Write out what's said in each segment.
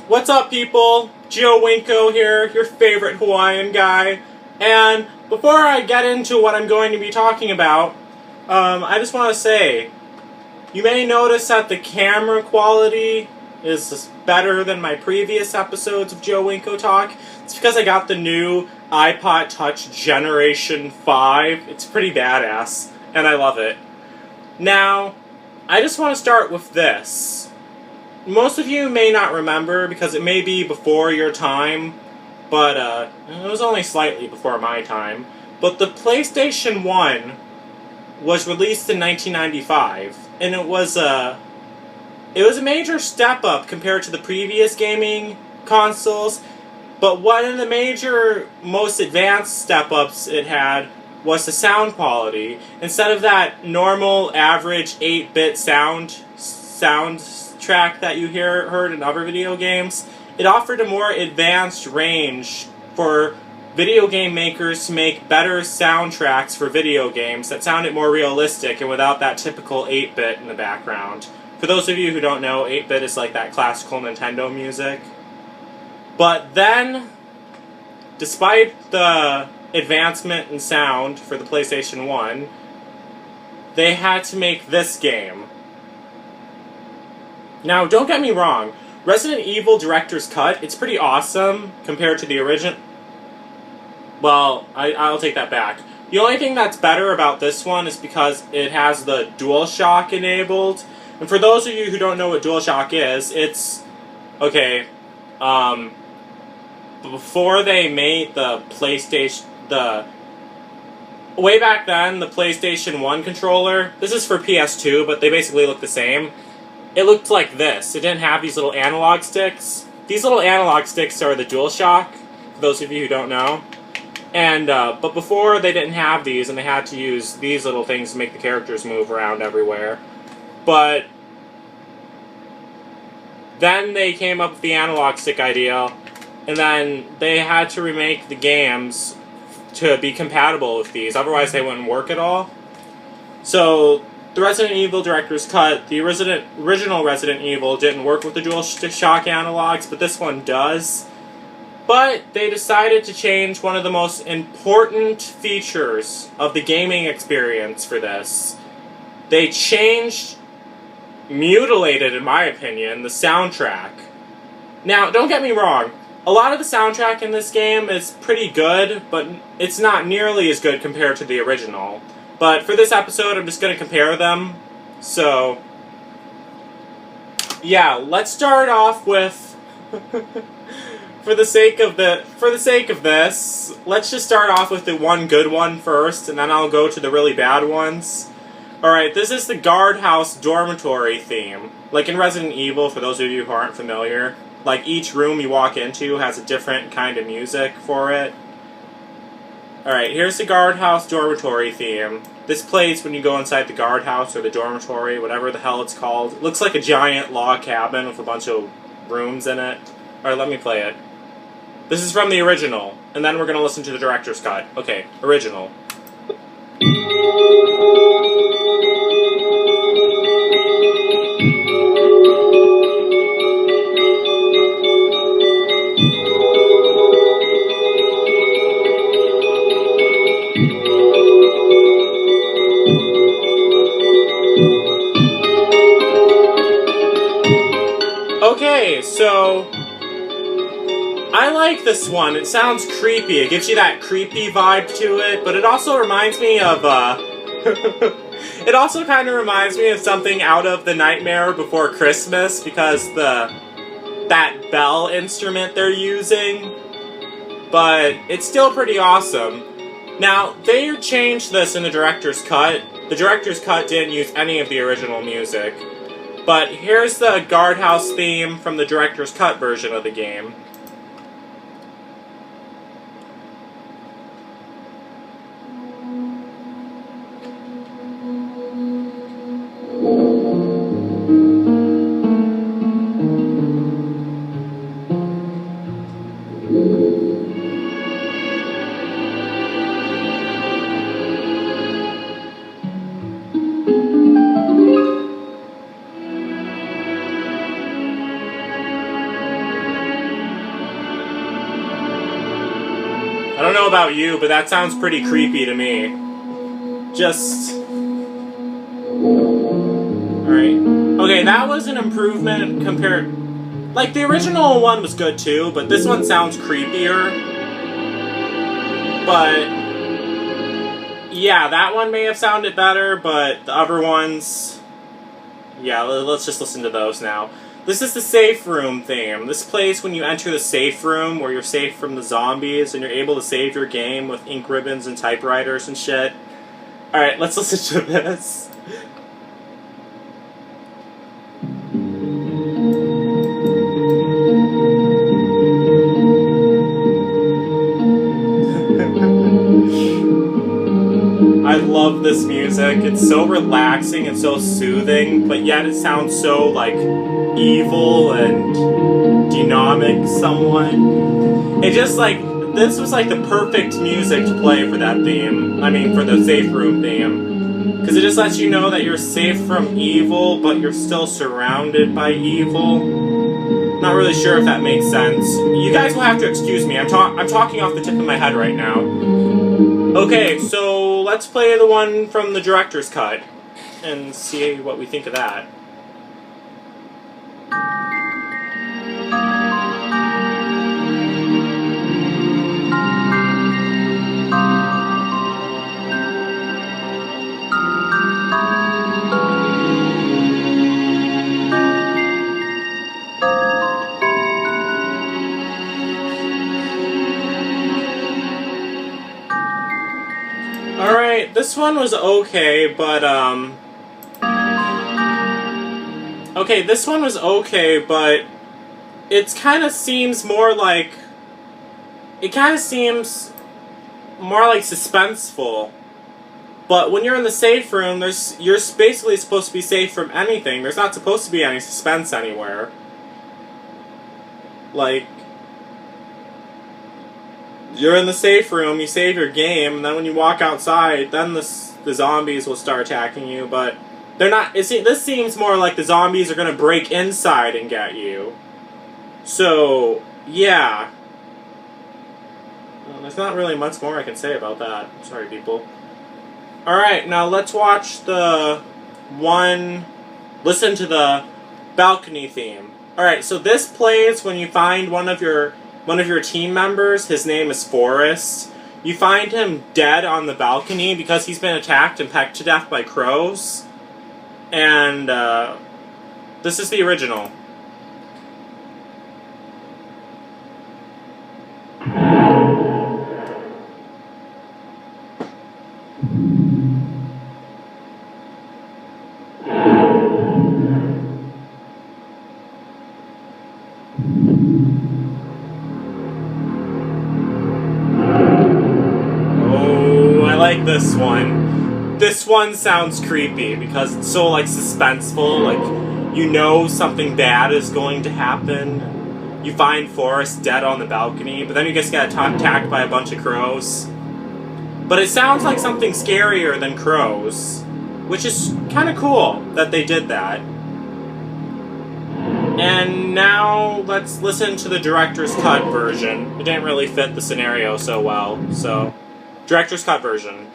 What's up, people? Winko here, your favorite Hawaiian guy. And before I get into what I'm going to be talking about, I just want to say, you may notice that the camera quality is better than my previous episodes of Winko Talk. It's because I got the new iPod Touch Generation 5. It's pretty badass, and I love it. Now, I just want to start with this. Most of you may not remember because it may be before your time, but it was only slightly before my time. But the PlayStation 1 was released in 1995, and it was a major step up compared to the previous gaming consoles. But one of the major, most advanced step ups it had was the sound quality. Instead of that normal, average 8-bit sound track that you heard in other video games, it offered a more advanced range for video game makers to make better soundtracks for video games that sounded more realistic and without that typical 8-bit in the background. For those of you who don't know, 8-bit is like that classical Nintendo music. But then, despite the advancement in sound for the PlayStation 1, they had to make this game. Now, don't get me wrong, Resident Evil Director's Cut, it's pretty awesome compared to the original. Well, I'll take that back. The only thing that's better about this one is because it has the DualShock enabled. And for those of you who don't know what DualShock is, it's... Okay, before they made the PlayStation... Way back then, the PlayStation 1 controller, this is for PS2, but they basically look the same. It looked like this. It didn't have these little analog sticks. These little analog sticks are the DualShock, for those of you who don't know. And, but before they didn't have these, and they had to use these little things to make the characters move around everywhere. But then they came up with the analog stick idea, and then they had to remake the games to be compatible with these, otherwise they wouldn't work at all. So, the Resident Evil Director's Cut, the original Resident Evil didn't work with the DualShock analogs, but this one does. But they decided to change one of the most important features of the gaming experience for this. They mutilated, in my opinion, the soundtrack. Now, don't get me wrong, a lot of the soundtrack in this game is pretty good, but it's not nearly as good compared to the original. But for this episode, I'm just going to compare them. So, yeah, let's start off with, for the sake of this, let's just start off with the one good one first, and then I'll go to the really bad ones. Alright, this is the guardhouse dormitory theme. Like in Resident Evil, for those of you who aren't familiar, like each room you walk into has a different kind of music for it. Alright, here's the guardhouse dormitory theme. This plays when you go inside the guardhouse or the dormitory, whatever the hell it's called. It looks like a giant log cabin with a bunch of rooms in it. Alright, let me play it. This is from the original, and then we're going to listen to the director's cut. Okay, original. Okay, so I like this one. It sounds creepy. It gives you that creepy vibe to it, but it also reminds me of, it also kind of reminds me of something out of The Nightmare Before Christmas, because that bell instrument they're using, but it's still pretty awesome. Now, they changed this in the director's cut. The director's cut didn't use any of the original music. But here's the guardhouse theme from the director's cut version of the game. I don't know about you, but that sounds pretty creepy to me. Just... Alright. Okay, that was an improvement compared... Like, the original one was good too, but this one sounds creepier. But... Yeah, that one may have sounded better, but the other ones... Yeah, let's just listen to those now. This is the safe room theme. This plays when you enter the safe room, where you're safe from the zombies, and you're able to save your game with ink ribbons and typewriters and shit. Alright, let's listen to this. I love this music. It's so relaxing and so soothing, but yet it sounds so, like, evil and dynamic somewhat. It just, like, this was, like, the perfect music to play for that theme. I mean, for the safe room theme. Because it just lets you know that you're safe from evil, but you're still surrounded by evil. Not really sure if that makes sense. You guys will have to excuse me. I'm talking off the tip of my head right now. Okay, so let's play the one from the director's cut and see what we think of that. Alright, this one was okay, but, okay, this one was okay, but it kind of seems more like... It kind of seems more like suspenseful. But when you're in the safe room, you're basically supposed to be safe from anything. There's not supposed to be any suspense anywhere. Like... You're in the safe room, you save your game, and then when you walk outside, then the zombies will start attacking you, but they're not... This seems more like the zombies are going to break inside and get you. So, yeah. Well, there's not really much more I can say about that. Sorry, people. Alright, now let's watch the one... Listen to the balcony theme. Alright, so this plays when you find one of your team members. His name is Forrest. You find him dead on the balcony because he's been attacked and pecked to death by crows. And, this is the original. This one. This one sounds creepy because it's so, like, suspenseful. Like, you know something bad is going to happen. You find Forrest dead on the balcony, but then you just get attacked by a bunch of crows. But it sounds like something scarier than crows, which is kind of cool that they did that. And now let's listen to the director's cut version. It didn't really fit the scenario so well, so... Director's cut version.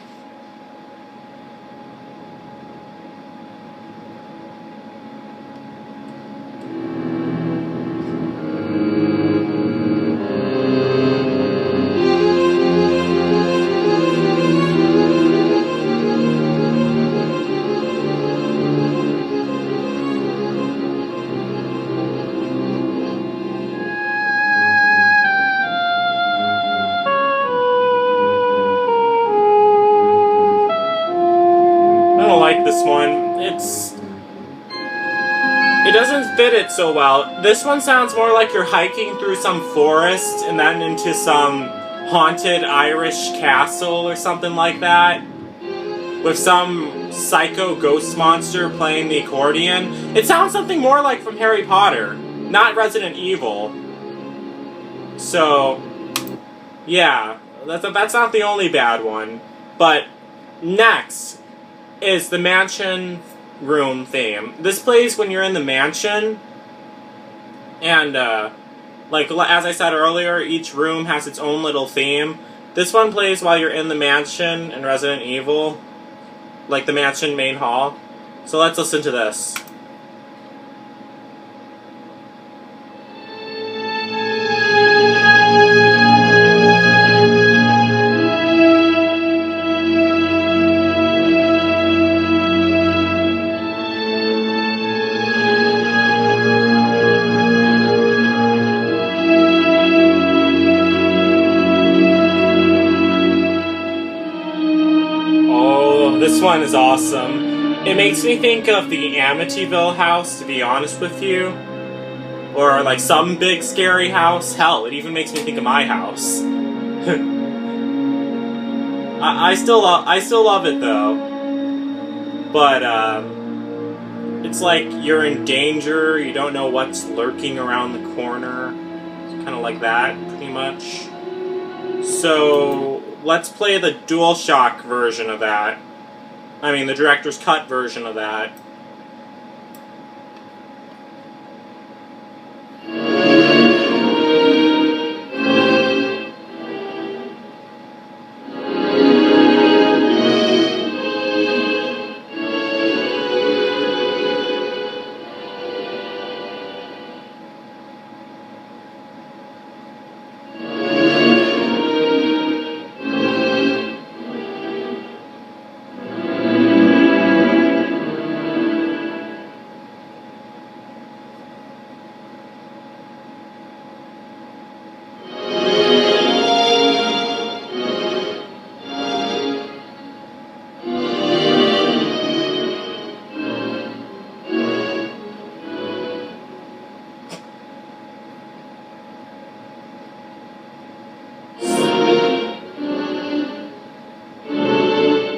This one, it doesn't fit it so well. This one sounds more like you're hiking through some forest and then into some haunted Irish castle or something like that, with some psycho ghost monster playing the accordion. It sounds something more like from Harry Potter, not Resident Evil. So, yeah, that's not the only bad one. But next is the mansion room theme. This plays when you're in the mansion, and like as I said earlier, each room has its own little theme. This one plays while you're in the mansion in Resident Evil, like the mansion main hall. So let's listen to this. This one is awesome. It makes me think of the Amityville house, to be honest with you. Or like some big scary house. Hell, it even makes me think of my house. I still love it though. But it's like you're in danger, you don't know what's lurking around the corner. It's kind of like that, pretty much. So let's play the DualShock version of that. I mean, the director's cut version of that.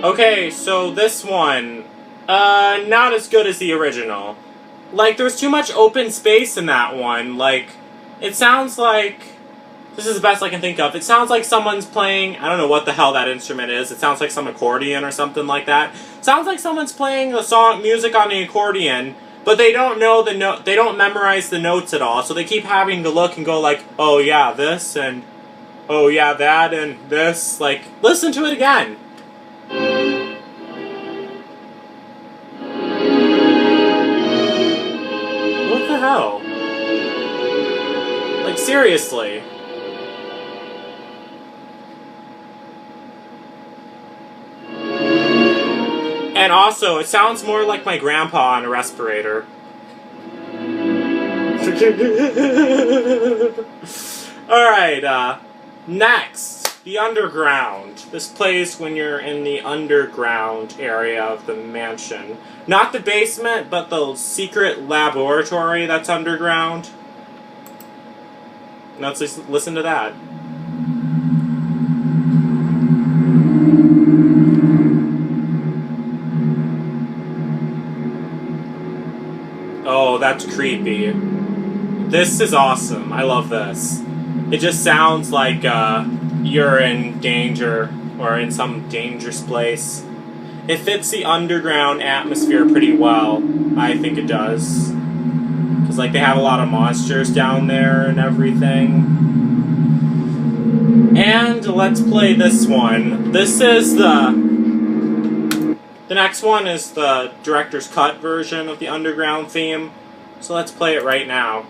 Okay, so this one, not as good as the original. Like, there's too much open space in that one. Like, it sounds like... This is the best I can think of. It sounds like someone's playing... I don't know what the hell that instrument is. It sounds like some accordion or something like that. It sounds like someone's playing the music on the accordion, but they don't know the note. They don't memorize the notes at all, so they keep having to look and go like, oh yeah, this, and oh yeah, that, and this. Like, listen to it again. What the hell? Like, seriously. And also, it sounds more like my grandpa on a respirator. Alright, next, the underground. This plays when you're in the underground area of the mansion. Not the basement, but the secret laboratory that's underground. Now let's listen to that. Oh, that's creepy. This is awesome. I love this. It just sounds like you're in danger or in some dangerous place. It fits the underground atmosphere pretty well. I think it does. Because like they have a lot of monsters down there and everything. And let's play this one. This is the next one is the director's cut version of the underground theme, so let's play it right now.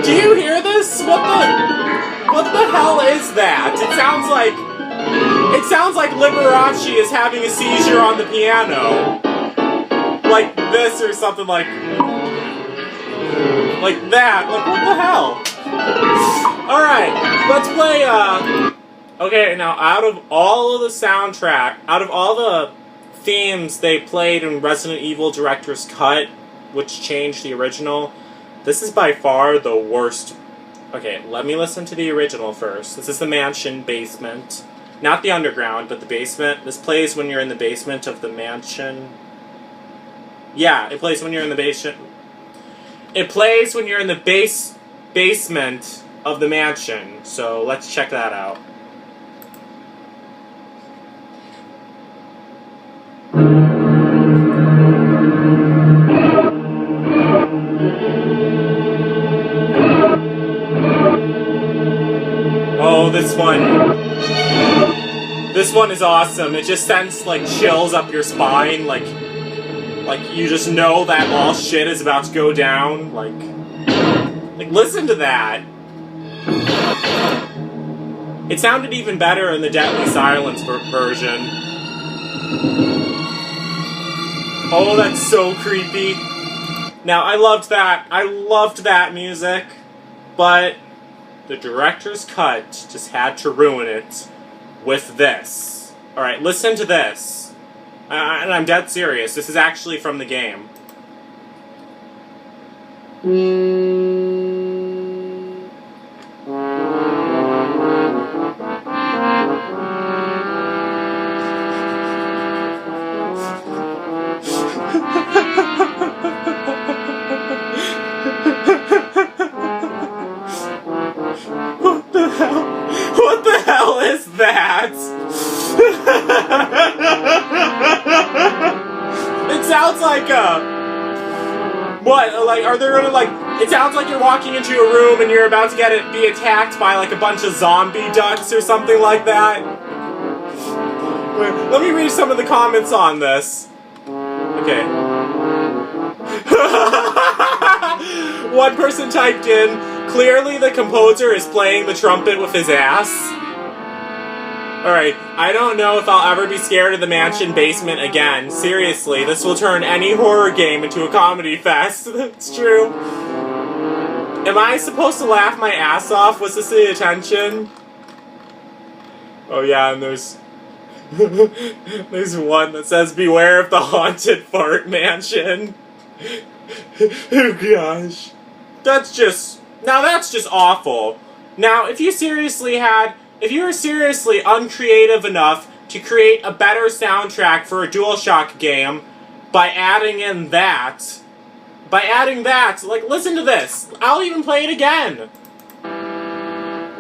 Do you hear this? What the hell is that? It sounds like Liberace is having a seizure on the piano. Like this or something like that. Like, what the hell? Alright, let's play, okay, now, out of all of the soundtrack, out of all the themes they played in Resident Evil Director's Cut, which changed the original, this is by far the worst. Okay, let me listen to the original first. This is the mansion basement. Not the underground, but the basement. This plays when you're in the basement of the mansion. Yeah, it plays when you're in the basement. It plays when you're in the basement of the mansion. So let's check that out. Oh, this one is awesome. It just sends like chills up your spine, like you just know that all shit is about to go down. Like listen to that. It sounded even better in the Deadly Silence version. Oh, that's so creepy. Now, I loved that music, but the director's cut just had to ruin it with this. Alright, listen to this. And I'm dead serious. This is actually from the game. What the hell is that? It sounds like what? Like, are there gonna, like, it sounds like you're walking into a room and you're about to be attacked by like a bunch of zombie ducks or something like that. Wait, let me read some of the comments on this. Okay. One person typed in, clearly the composer is playing the trumpet with his ass. Alright, I don't know if I'll ever be scared of the mansion basement again. Seriously, this will turn any horror game into a comedy fest. That's true. Am I supposed to laugh my ass off? Was this the attention? Oh yeah, and there's one that says, beware of the haunted fart mansion. Oh gosh. That's just awful. Now, if you were seriously uncreative enough to create a better soundtrack for a DualShock game by adding that, like, listen to this. I'll even play it again.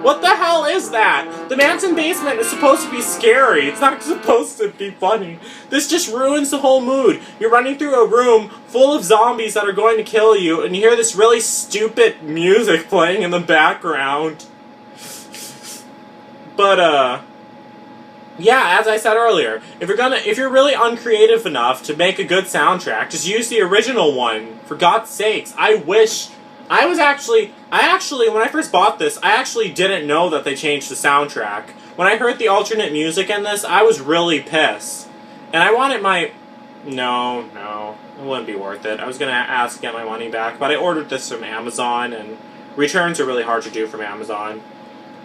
What the hell is that? The mansion basement is supposed to be scary. It's not supposed to be funny. This just ruins the whole mood. You're running through a room full of zombies that are going to kill you, and you hear this really stupid music playing in the background. But, yeah, as I said earlier, if you're really uncreative enough to make a good soundtrack, just use the original one. For God's sakes, when I first bought this, I actually didn't know that they changed the soundtrack. When I heard the alternate music in this, I was really pissed. And I wanted no, it wouldn't be worth it. I was gonna ask to get my money back, but I ordered this from Amazon, and returns are really hard to do from Amazon.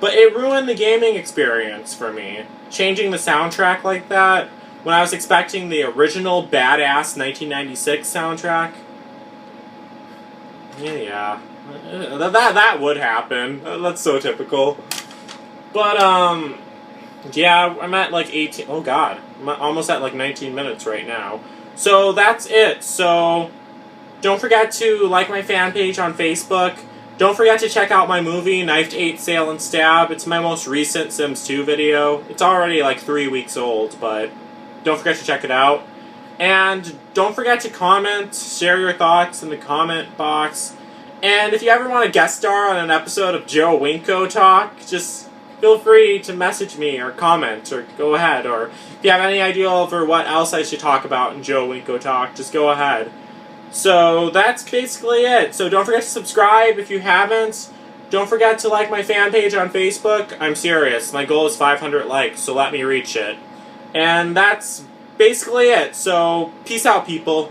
But it ruined the gaming experience for me. Changing the soundtrack like that, when I was expecting the original badass 1996 soundtrack. Yeah. That would happen. That's so typical. But, yeah, I'm at like 18... Oh, God. I'm almost at like 19 minutes right now. So, that's it. So, don't forget to like my fan page on Facebook. Don't forget to check out my movie, Knife to 8 Sail and Stab. It's my most recent Sims 2 video. It's already like 3 weeks old, but don't forget to check it out. And don't forget to comment, share your thoughts in the comment box. And if you ever want to guest star on an episode of Joe Winko Talk, just feel free to message me or comment or go ahead. Or if you have any idea over what else I should talk about in Joe Winko Talk, just go ahead. So that's basically it. So don't forget to subscribe if you haven't. Don't forget to like my fan page on Facebook. I'm serious. My goal is 500 likes, so let me reach it. And that's basically it. So peace out, people.